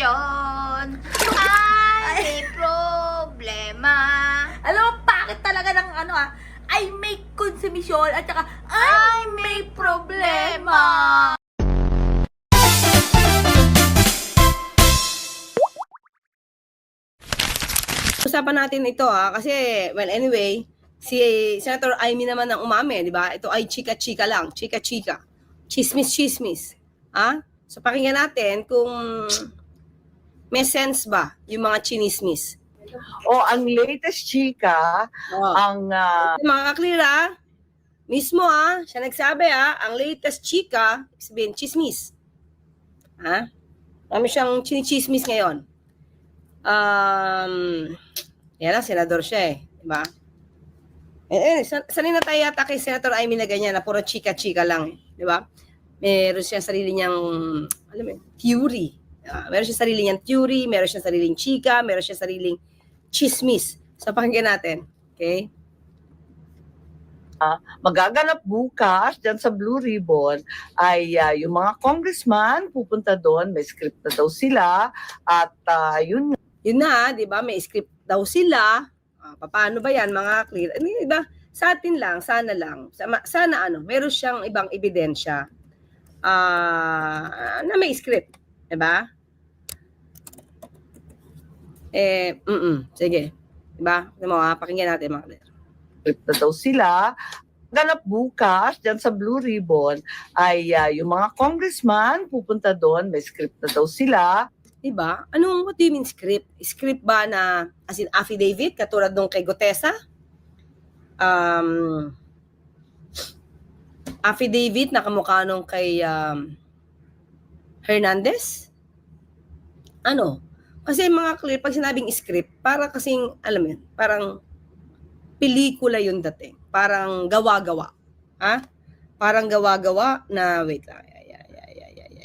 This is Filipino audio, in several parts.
konsumisyon ay may problema. Alam mo, bakit talaga ng ay may konsumisyon at saka Ay may problema. Usapan natin ito kasi, well anyway, si Senator Amy naman ang umami, di ba? Ito ay chika-chika lang, chika-chika. Chismis-chismis. So pakinggan natin kung may sense ba yung mga chinismis. Ang latest chika, ang Mga kaklira, mismo siya nagsabi ang latest chika, sabihin chismis. Kami siyang chinichismis ngayon. Yan lang, senador siya diba? Sanay na tayo yata kay Senator Amy na ganyan, na puro chika-chika lang diba? Meron siyang sarili niyang, alam mo, theory. Meron siyang sarili niyang theory, meron siyang sariling chika, meron siyang sariling chismis. So, pakinggan natin. Okay? magaganap bukas dyan sa Blue Ribbon ay yung mga congressman pupunta doon, may script na daw sila at yun Yun na, di ba? May script daw sila. Paano ba yan, mga clear? Diba? Sa atin lang, sana lang. Sana meron siyang ibang ebidensya na may script. Diba? Sige. Diba? Pakinggan natin, mga clear. script na daw sila. Ganap bukas dyan sa Blue Ribbon ay yung mga congressman pupunta doon, may script na daw sila. Diba? What do you mean script? Script ba na, as in affidavit, katulad nung kay Gutesa? Affidavit na kamukha nung kay Hernandez? Kasi mga clear, pag sinabing script, para kasing, alam mo yun, parang pelikula yung dating. Parang gawa-gawa. Parang gawa-gawa na, wait lang,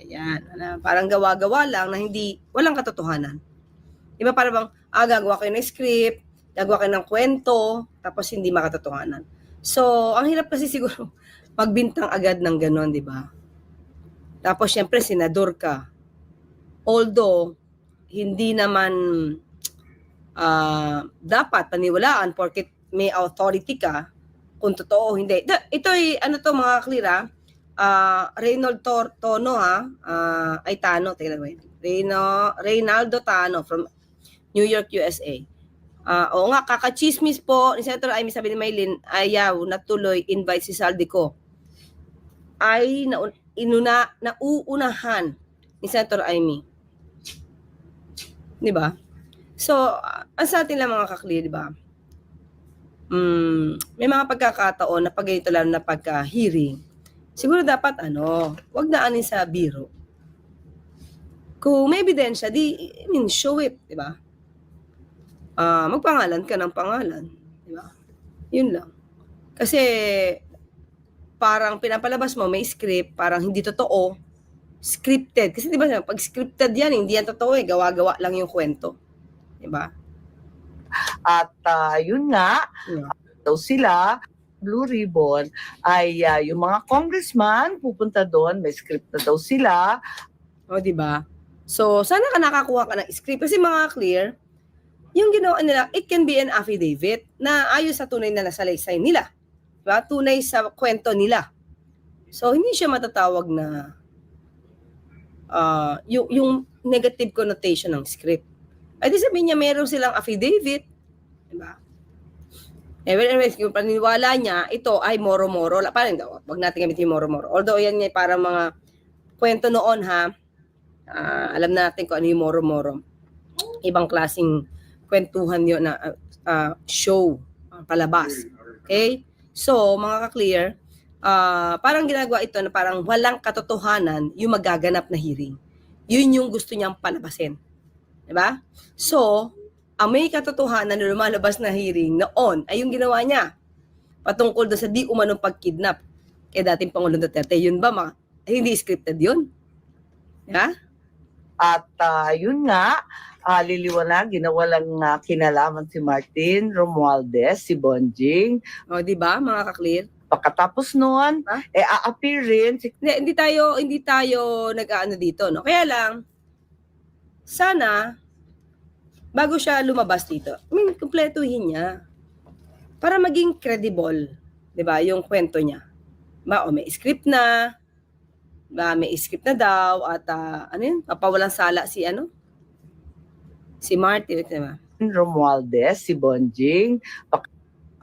yan. Parang gawa-gawa lang na walang katotohanan. Di ba parang gagawa kayo ng script, gagawa kayo ng kwento, tapos hindi makatotohanan. So, ang hirap kasi siguro magbintang agad ng ganon, di ba? Tapos, syempre, senador ka. Although, hindi naman dapat paniwalaan porket may authority ka kung totoo o hindi. Ito ay, mga klira, Reynaldo Tono ay Tano, Reynaldo Tano from New York, USA. Oo nga, kakachismis po ni Senator Amy, sabi ni Maylin, ayaw natuloy invite si Saldico. Ay nauunahan ni Senator Amy. Di ba? So, ang sa atin lang mga kakli, di ba? May mga pagkakataon na pag ganito lalo na pagka-hearing, siguro dapat wag na anin sa biro. Kung may ebidensya, show it, di ba? Magpangalan ka ng pangalan, di ba? Yun lang. Kasi parang pinapalabas mo, may script, parang hindi totoo, scripted. Kasi di ba, pag scripted yan, hindi yan totoo gawa-gawa lang yung kwento. Di ba? At yun nga, daw sila, Blue Ribbon, ay yung mga congressman pupunta doon, may script na daw sila. Di ba? So, sana ka nakakuha ka ng script. Kasi mga clear, yung ginawa nila, it can be an affidavit na ayos sa tunay na nasalaysay nila. Diba? Tunay sa kwento nila. So, hindi siya matatawag na yung negative connotation ng script. Ay di sabihin niya, meron silang affidavit. Diba? Anyways, yung paniniwala niya, ito ay moro-moro. Parang daw, wag natin gamitin yung moro-moro. Although, yan nga parang mga kwento noon alam natin kung ano yung moro-moro. Ibang klaseng kwentuhan yun na show, palabas. Okay? So, mga ka-clear, parang ginagawa ito na parang walang katotohanan yung magaganap na hearing. Yun yung gusto niyang palabasin. Diba? So, ang may katotohanan na lumalabas na hearing noon ay yung ginawa niya patungkol doon sa di umanong pagkidnap kay dating Pangulong Duterte. Yun ba? Hindi scripted yun? Yeah? At yun nga, liliwanagin na walang kinalaman si Martin Romualdez, si Bonjing. Di ba, mga ka-clear? Pagkatapos noon, a-appear rin si... Hindi tayo nag-aano dito, no? Kaya lang, sana, bago siya lumabas dito, kumpletuhin niya. Para maging credible, di ba, yung kwento niya. Ba, o may script na, ba, may script na daw, at ano yun, papawalang sala si Martin, di ba? Romualdez, si Bonjing,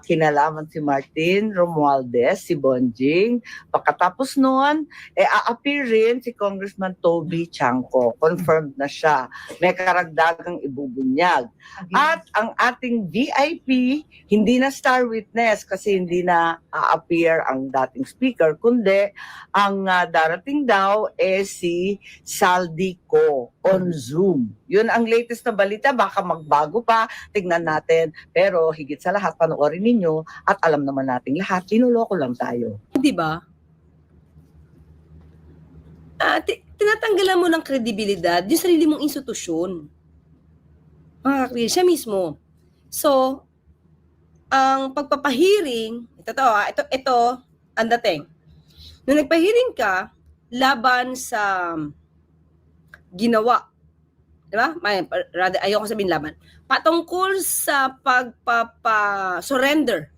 kinalaman si Martin Romualdez, si Bonjing. Pagkatapos noon, a-appear rin si Congressman Toby Chanco. Confirmed na siya. May karagdagang ibubunyag. At ang ating VIP, hindi na star witness kasi hindi na a-appear ang dating speaker, kundi ang darating daw si Saldico on Zoom. Yun ang latest na balita. Baka magbago pa. Tignan natin. Pero higit sa lahat, panoorin ninyo at alam naman nating lahat, tinuloko lang tayo. Di ba? Tinatanggalan mo ng kredibilidad yung sarili mong institusyon. Mga kakriya, siya mismo. So, ang pagpapahiring, ito, ang dating. Nung nagpahiring ka, laban sa ginawa, di ba? Rather, ayoko sabihin laban. Patungkol sa pagpapa-surrender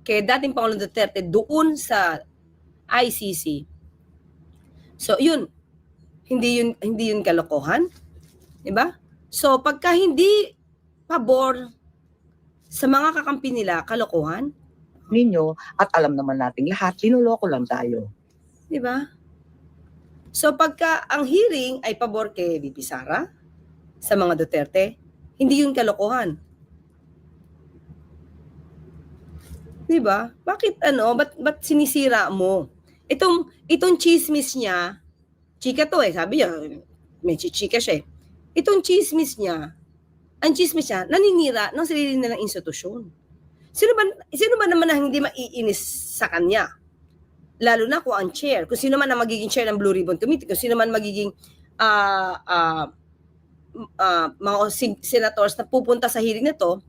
kay dating Pangulong Duterte doon sa ICC. So, yun. Hindi yun kalokohan. Di ba? So, pagka hindi pabor sa mga kakampi nila, kalokohan. Ninyo at alam naman nating lahat, tinuloko lang tayo. Di ba? So, pagka ang hearing ay pabor kay VP Sara, sa mga Duterte, hindi yun kalokohan. Di ba? Bakit ba't sinisira mo? Itong chismis niya, chika to sabi niya, may chichika siya Itong chismis niya, ang chismis niya, naninira ng sarili nilang institusyon. Sino ba naman na hindi maiinis sa kanya? Lalo na kung ang chair, kung sino man ang magiging chair ng Blue Ribbon Committee, kung sino man magiging mga senators na pupunta sa hearing na to,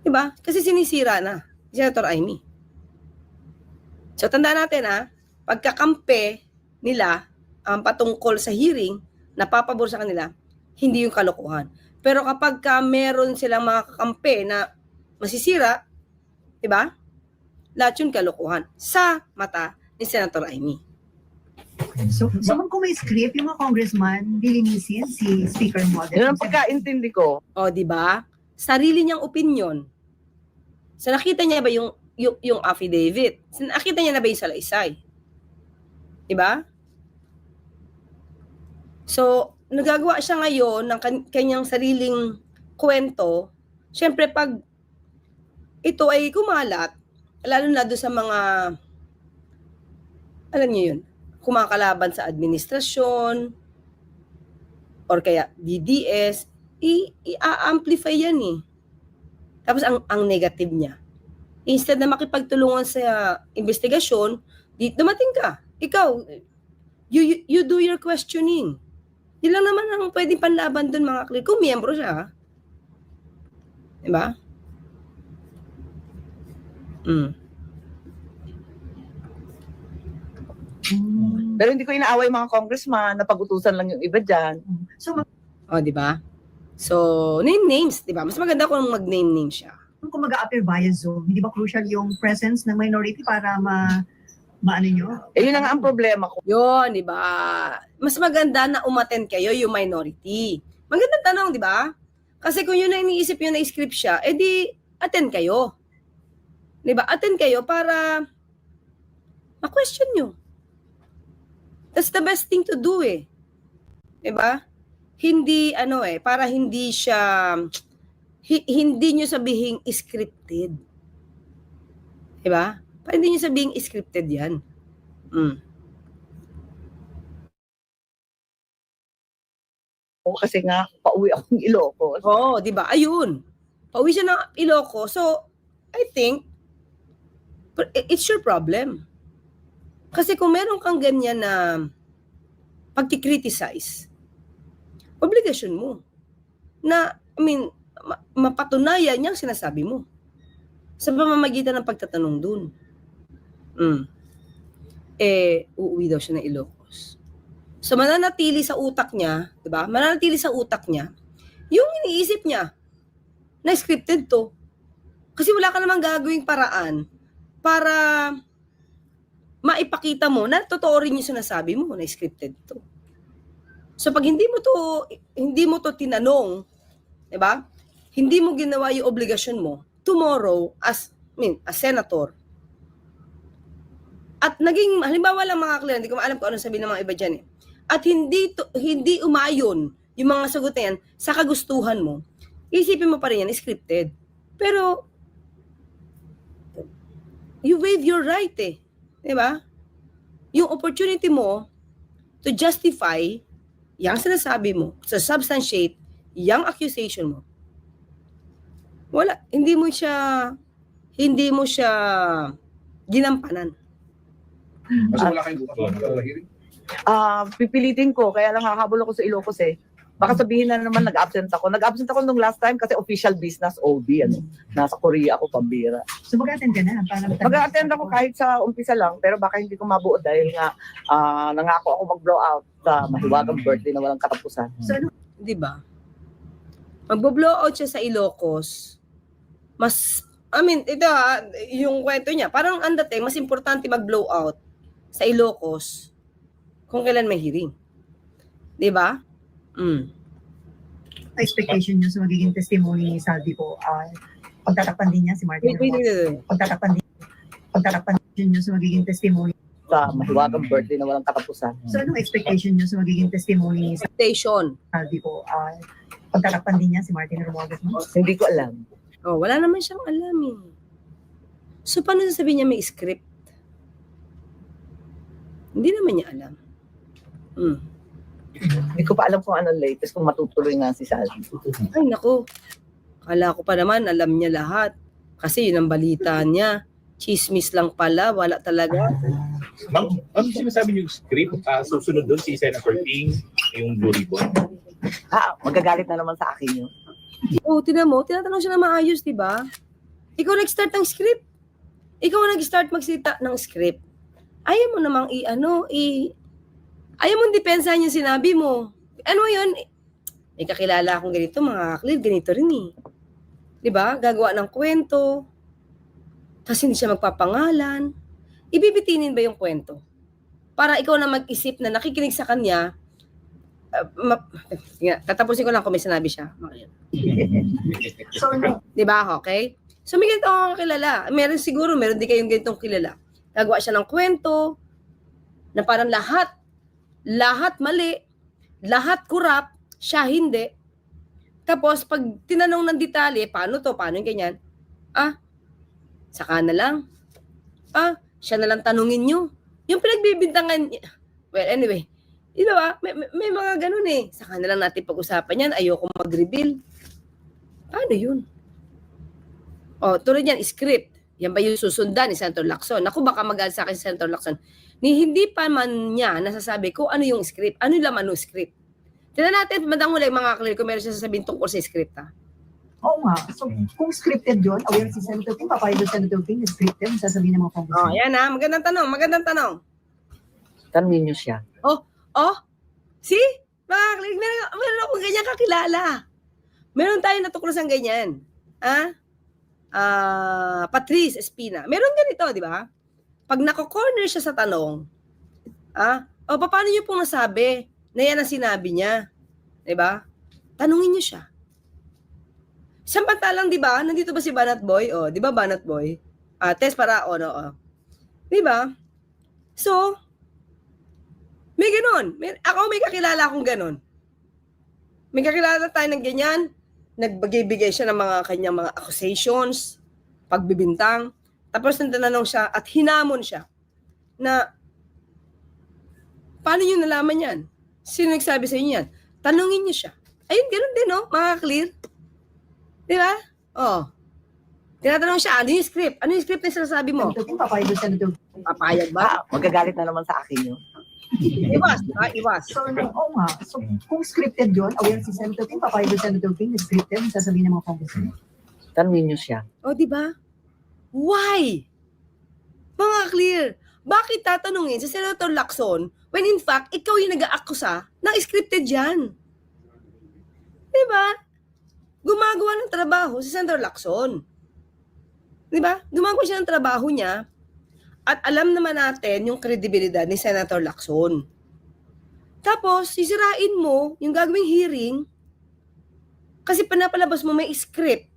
diba? Kasi sinisira na Senator Amy. So, tandaan natin pagkakampi nila patungkol sa hearing, napapabor sa kanila, hindi yung kalokohan. Pero kapag meron silang mga kakampi na masisira, diba? Lahat yung kalokohan sa mata ni Senator Amy. So kung may script, yung mga congressman, lilinisin si Speaker Model. Yun ang pagkaintindi ko. O, di ba? Sarili niyang opinion. So, nakita niya ba yung affidavit? So, nakita niya na ba yung salaysay? Di ba? So, nagagawa siya ngayon ng kanyang sariling kwento. Siyempre, pag ito ay kumalat, lalo na doon sa mga, alam niyo yun, kumakalaban sa administrasyon, or kaya DDS, i-amplify yan Tapos ang negative niya. Instead na makipagtulungan sa investigasyon, dumating ka. Ikaw, you do your questioning. Yun lang naman ang pwedeng panlaban dun mga klik. Kung miyembro siya. Diba? Pero hindi ko inaaway mga congressman, napag-utusan lang yung iba dyan. So O, diba? So, name names, diba? Mas maganda kung mag-name name siya. kung mag-a-appear via Zoom, hindi ba crucial yung presence ng minority para maano nyo? Yun na nga ang problema ko. Yun, di ba? Mas maganda na umattend kayo yung minority. Magandang tanong, di ba? Kasi kung yun na iniisip yun na script siya, edi attend kayo. Di ba? Attend kayo para ma-question nyo. That's the best thing to do Di ba? Hindi, para hindi siya, hindi nyo sabihin scripted. Di ba? Para hindi nyo sabihin scripted yan. Kasi nga, pauwi akong Ilocos. Oo, di ba? Ayun. Pauwi siya ng Ilocos. So, I think, it's your problem. Kasi kung meron kang ganyan na pagkikriticize, obligasyon mo na, mapatunayan niyang sinasabi mo sa pamamagitan ng pagtatanong dun. Uuwi daw siya ng Ilocos. So mananatili sa utak niya, 'di ba? Mananatili sa utak niya yung iniisip niya na scripted to. Kasi wala ka namang gagawing paraan para maipakita mo na totoo rin yung sinasabi mo na scripted to. So pag hindi mo to tinanong, 'di ba? Hindi mo ginawa yung obligasyon mo tomorrow as senator. At naging halimbawa lang mga clear, hindi ko alam kung ano sabihin ng mga iba diyan eh. At hindi umayon yung mga sagot na yan sa kagustuhan mo. Isipin mo pa rin yan scripted. Pero you waive your right eh. 'Di ba? Yung opportunity mo to justify yung sinasabi mo, to substantiate yung accusation mo. Wala, hindi mo siya ginampanan. Mas wala kayong hearing? Pipilitin ko, kaya lang hahabol ako sa Ilocos eh. Baka sabihin na naman nag-absent ako. Nag-absent ako nung last time kasi official business OB. Nasa Korea ako, pambira. So mag-attend ka na? Mag-attend ako kahit sa umpisa lang, pero baka hindi ko mabuo dahil nga nangako ako mag-blow out sa mahiwagang birthday na walang katapusan. So ano? 'Di ba? Magbo-blow out siya sa Ilocos. Ito yung kwento niya. Parang ang dating, mas importante mag-blow out sa Ilocos kung kailan may hearing. 'Di ba? Expectation niyo sa magiging testimony ni Saldi po, pagtatakpan din niya si Martin Romualdez. Pagtatakpan niyo sa magiging testimony Sa mahiwagang birthday na walang katapusan. So anong expectation niyo sa magiging testimony ni Station. Saldi po? Pagtatakpan din niya si Martin Romualdez mo? Hindi ko alam. Oh, wala naman siyang alam eh. So paano sasabihin niya may script? Hindi naman niya alam. Hindi ko pa alam kung anong latest, kung matutuloy nga si Saldi. Ay naku. Kala ko pa naman alam niya lahat. Kasi yun ang balita niya. Chismis lang pala, wala talaga. Ma'am, ano sinasabi niyo yung script? Susunod doon si Senator Ping, yung Blue Ribbon. Magagalit na naman sa akin yun. Oh, tinatanong siya na maayos, di ba? Ikaw nag-start ng script. Ikaw nag-start magsalita ng script. Ayaw mo namang ayaw mong depensahan yung sinabi mo. Ano yun? May kakilala akong ganito, mga clear, ganito rin eh. Di ba? Gagawa ng kwento. Tapos hindi siya magpapangalan. Ibibitinin ba yung kwento? Para ikaw na mag-isip na nakikinig sa kanya, tatapusin ko lang kung may sinabi siya. So ano? Di ba? Okay? So may ganito akong kilala. Meron din kayong ganitong kilala. Gagawa siya ng kwento na parang lahat mali, lahat kurap, siya hindi. Tapos pag tinanong ng detalye, paano yung ganyan? Saka na lang. Siya na lang tanungin nyo. Yung pinagbibintangan niya. Well, anyway, di ba? May mga ganun eh. Saka na lang natin pag-usapan yan. Ayoko mag-reveal. Paano yun? Tulad yan, script. Yan ba yung susundan ni Senator Lacson? Naku, baka magalit sa akin si Senator Lacson. Hindi pa man niya nasasabi ko ano yung script. Ano yung laman ng script? Tignan natin, madang muli mga clear kung meron siya sasabihin tungkol sa script ha. Oo nga. So kung scripted yun, aware si Senator Ping, papayag yung Senator Ping, scripted, sasabihin ng mga congressman. Yan ha, magandang tanong. Tanungin niyo siya. See? Mga clear, meron akong ganyan kakilala. Meron tayong natuklasan ganyan. Patrice Espina. Meron ganito, di ba? Pag nako-corner siya sa tanong, paano niyo pong nasabi na yan ang sinabi niya? Di ba? Tanungin niyo siya. Samantalang, di ba? Nandito ba si Banat Boy? Di ba Banat Boy? Test para, Di ba? So, may ganun. May kakilala akong ganun. May kakilala tayo ng ganyan. Nagbigay siya ng mga kanyang mga accusations, pagbibintang. Tapos nantanong siya at hinamon siya na paano niyo nalaman yan? Sino nagsabi sa inyo yan? Tanungin niyo siya. Ayun, ganun din, mga clear. Di ba? Tinatanong siya, ano yung script? Ano yung script na sinasabi mo? Senator Ping, papayag yung Senator Ping. Papayag ba? Magagalit na naman sa akin yun. Iwas. So oo nga. So kung scripted yun, aware si Senator Ping, papayag yung Senator Ping, scripted, sasabihin ng mga congressman. Tanungin niyo siya. Di ba? Why? Mga clear. Bakit tatanungin si Senator Lacson When in fact, ikaw yung nag-aakusa ng scripted yan. Diba? Gumagawa ng trabaho si Senator Lacson. Diba? Gumagawa siya ng trabaho niya at alam naman natin yung kredibilidad ni Senator Lacson. Tapos, sisirain mo yung gagawing hearing kasi pinapalabas mo may script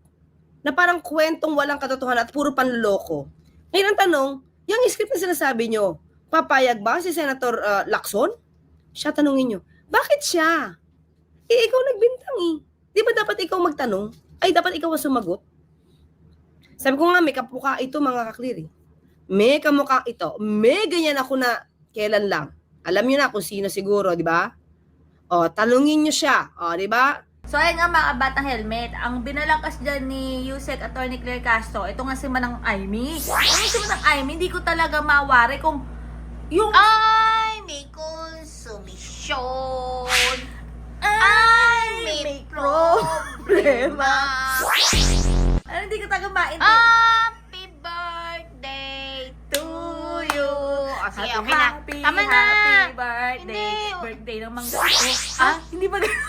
na parang kwentong walang katotohanan at puro panloloko. Ngayon ang tanong, yung script na sinasabi nyo, papayag ba si Senator Lacson? Siya tanungin nyo, bakit siya? Ikaw nagbintang eh. Di ba dapat ikaw magtanong? Ay, dapat ikaw ang sumagot? Sabi ko nga, may kapuka ito mga kakliri. May kamukha ito. May ganyan ako na kailan lang. Alam niyo na kung sino siguro, di ba? O, tanungin niyo siya. O, di ba? So, ayan nga mga batang helmet. Ang binalangkas dyan ni Yusek Atty. Claire Castro, ito nga si Manang Aimee. Ano si Manang Aimee, hindi ko talaga mawari kung yung... Ay, may konsumisyon. Ay, may problema. Ano, hindi ko talaga maintindihan. Happy birthday to you. O, sige, okay na. Tama na. Happy birthday. Hindi. Birthday ng mangga. Ah, hindi ba gano'n?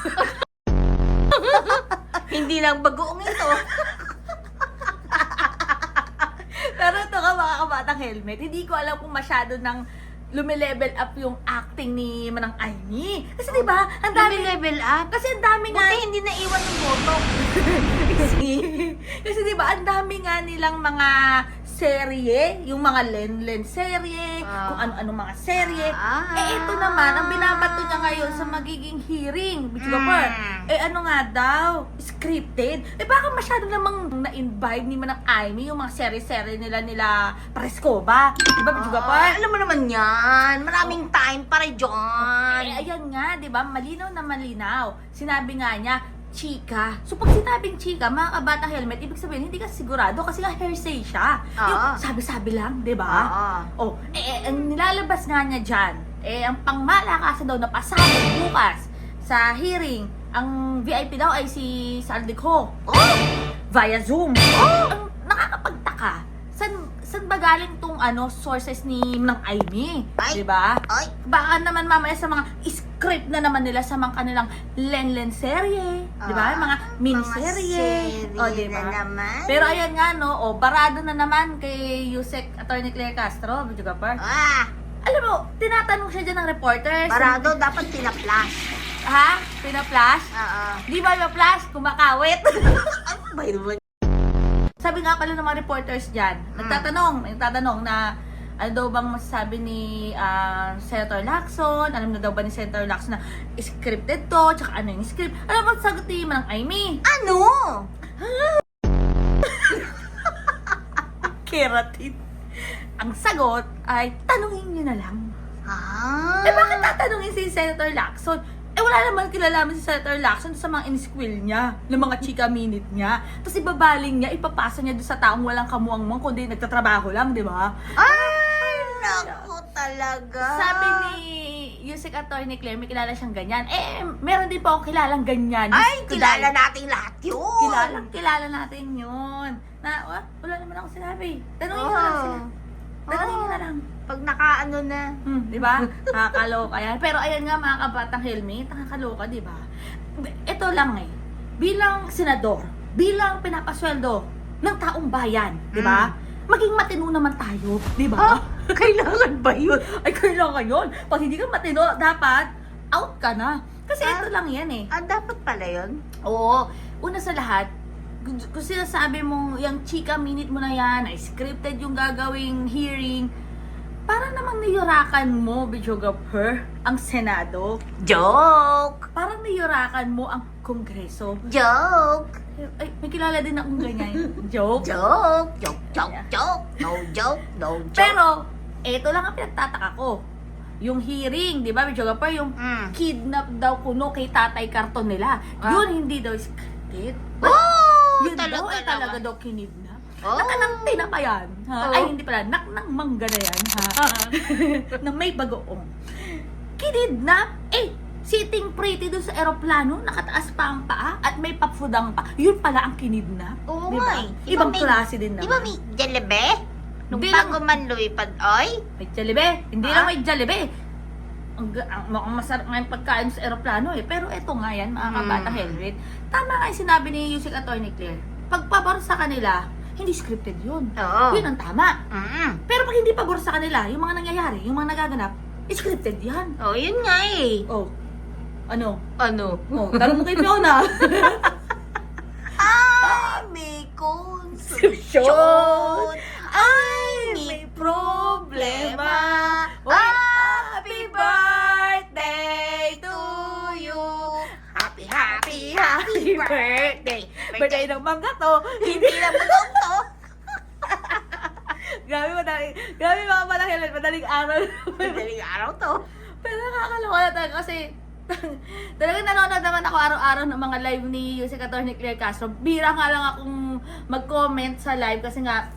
Hindi lang bagoong ito. Pero ito nga mga kabatang helmet, hindi ko alam kung masyado nang lumilevel up yung acting ni Manang Aimee. Kasi diba, ang dami... Level up. Kasi ang dami nga... Buti hindi naiwan ng boto. Kasi diba, ang dami nga nilang mga serye, yung mga Lenlen serye, kung ano-ano mga serye. Ito naman, ang binabato niya ngayon sa magiging hearing, Bitch Gopher. Ano nga daw, scripted. Baka masyado namang na-invite ni Manang Aimee yung mga serye-serye nila Parescoba. Diba, Bitch Gopher? Alam mo naman yan. Maraming time para dyan. Ayan nga, di ba? Malinaw na malinaw. Sinabi nga niya, chika. So, pag sinabing chika, mga kabata helmet, ibig sabihin, hindi ka sigurado kasi nga hearsay siya. Yung sabi-sabi lang, di ba? Oh, ang nilalabas nga niya dyan, ang pangmalakasan daw na pasabog bukas sa hearing, ang VIP daw ay si Saldico. Via Zoom. Ang nakakapagtaka, saan ba galing tong sources ni Manang Aimee? Ay. Diba? Ay. Baka naman mamaya sa mga script na naman nila sa mga kanilang Lenlen serye. Diba? Mga miniserye. O, diba? na naman. Pero ayan nga, no, barado na naman kay Yusek Atty. Claire Castro, Bitch Gopher. Alam mo, tinatanong siya dyan ng reporters. Parado, dapat pinaplas. Ha? Pina-flash? Di ba ma-flash? Kumakawit. By the way. Sabi nga pala ng mga reporters dyan, nagtatanong na ano daw bang masasabi ni Senator Lacson, alam na daw ba ni Senator Lacson na scripted to, tsaka ano yung script. Alam mo, sagot ni Manang Aimee. Ano? Keratin. Ang sagot ay, tanungin nyo na lang. Bakit tatanungin si Senator Lacson? Wala naman kilalaman si Senator Lacson sa mga in-squill niya, ng mga chika minute niya. Tapos ibabaling niya, ipapasa niya doon sa taong walang kamuang-muang, kundi nagtatrabaho lang, di ba? Ay, naku talaga. Sabi ni Yusek Atty. Claire, may kilala siyang ganyan. Meron din po akong kilalang ganyan. Ay, kilala nating lahat yun. Kilala natin yun. Wala naman ako sinabi. Tanungin nyo lang sila. Tanungin nyo na lang. Pag nakaano na. Di ba? Nakakaloka yan. Pero ayan nga mga kabatang helmet, nakakaloka, di ba? Ito lang bilang senador, bilang pinapasweldo ng taong bayan, di ba? Maging matino naman tayo, di ba? Kailangan ba yun? Ay, kailangan yun. Pag hindi ka matino, dapat out ka na. Kasi ito lang yan Dapat pala yun? Oo. Una sa lahat, kung sinasabi mong yung chika minute mo na yan, ay scripted yung gagawing hearing, para namang niyurakan mo, Bitch Gopher, ang Senado. Joke! Parang niyurakan mo ang Kongreso. Joke! Ay, may kilala din akong ganyan. Joke. Joke! Joke! Joke! Joke! No joke! No joke! Pero, eto lang ang pinagtataka ko. Yung hearing, di ba, Bitch Gopher, yung kidnap daw kuno kay Tatay Karton nila. Yun hindi daw scripted. Yun daw ay talaga daw kinidnap. Nakang tinapa yan. Ay, hindi pala. Naknang mangga na yan. Na may bagoong. Kinidnap. Sitting pretty doon sa aeroplano, nakataas pa ang paa, at may papudang pa. Yun pala ang kinidnap. Oo diba? nga Ibang klase din naman. Di ba may jalebe? Nung Di bago lang- man lumipad, oy? May Jollibee. Hindi lang may Jollibee. mukhang masarap nga yung pagkain sa aeroplano eh. Pero eto nga yan, mga kabatang helmet. Tama nga yung sinabi ni Yusik Atty. Claire. Pagpabor sa kanila, hindi scripted yun. Oo. Yun ang tama. Mm. Pero pag hindi pabor sa kanila, yung mga nangyayari, yung mga nagaganap, scripted yan. Oh, yun nga eh. Oh, ano? Ano? Oh, tanong mo kay Fiona. May Konsolasyon. konsolasyon. Ay, may problema. Happy birthday to you. Happy, happy, happy birthday. Birthday ng mangga to. Hindi na bulong to. Grabe mga panahilin, madaling araw. Madaling araw to. Pero nakakaloka na talaga kasi talagang nanonood naman ako araw-araw ng mga live ni Yusik Atty. Claire Castro. Bira nga lang akong mag-comment sa live kasi nga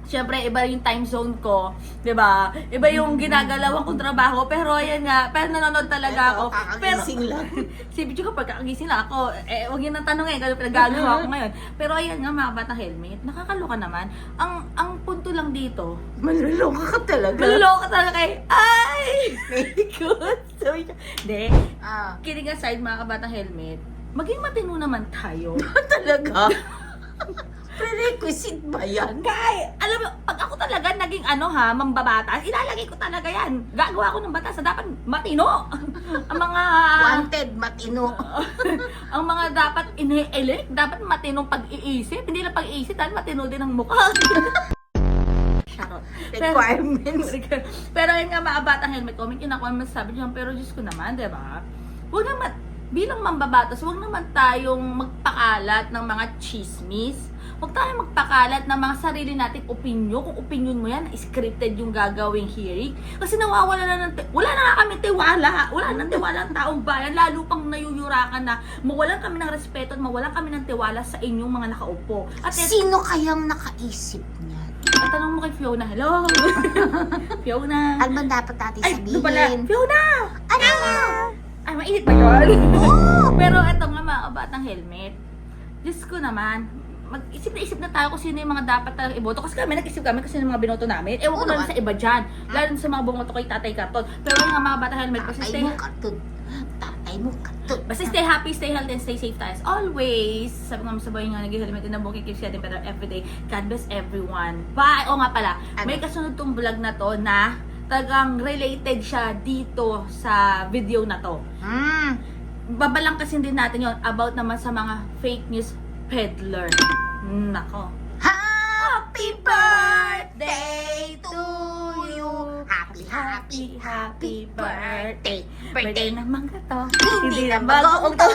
syempre, iba yung time zone ko, 'di ba? Iba yung ginagalawan kong trabaho, pero ayan nga, pero nanonood talaga ako. Pero Kakagising lang. si Bicho ko pagkakagising lang ako, wag yun ang tanong kung pinagagawa ko ngayon. Pero ayan nga, mga batang helmet, nakakaloka naman. Ang punto lang dito, Malulungka ka talaga. maluloko talaga kay, ay! Very good. Sabi siya, hindi, Ah, kidding aside, mga kabatang helmet, maging matino naman tayo. talaga? Prerequisite ba yan? Kay, alam mo, pag ako talaga naging mambabatas, ilalagay ko talaga yan. Gagawa ko ng batas na dapat matino. Ang mga Wanted, matino. ang mga dapat ini-elect, dapat matinong pag-iisip. Hindi lang pag-iisip, dahil matino din ang mukha. Charot. Requirements. Pero yun nga, mga batang helmet, comment yun ako ang masasabi dyan. Pero Diyos ko naman, di ba? Huwag naman, bilang mambabatas, huwag naman tayong magpakalat ng mga chismis. Huwag tayong magpakalat ng mga sarili nating opinyon. Kung opinyon mo yan, scripted yung gagawing hearing. Kasi nawawala na wala na nga kami tiwala. Wala nang tiwala ang taong bayan. Lalo pang nayuyurakan na mawalan kami ng respeto at mawalan kami ng tiwala sa inyong mga nakaupo. At Sino kayang nakaisip niyan? at tanong mo kay Fiona, hello? Fiona. Ano ba dapat natin Ay, sabihin? doon pala. Fiona! Ano? Ay, mainit ba yun? Pero eto nga, mga kabatang helmet. Diyos ko naman, mag-isip na tayo kung sino yung mga dapat talagang iboto. Kasi nag-isip kami kasi yung mga binoto namin. Ewan ko Oo lang naman. sa iba dyan. Lalo na sa mga bumoto kay Tatay Karton. Pero yung mga bata helmet, Tatay mo karton. Tatay mo karton. basta stay happy, stay healthy, and stay safe tayo. As always, sabi nga sa boy nga, nag-helmet in the book, keeps getting better every day. God bless everyone. Bye! O nga pala, may kasunod tong vlog na to na talagang related siya dito sa video na to. Babalang kasi din natin yon about naman sa mga fake news peddler. Nako. Happy birthday to you. Happy, happy, happy birthday. Birthday ng mangga to. Hindi na bagoong to.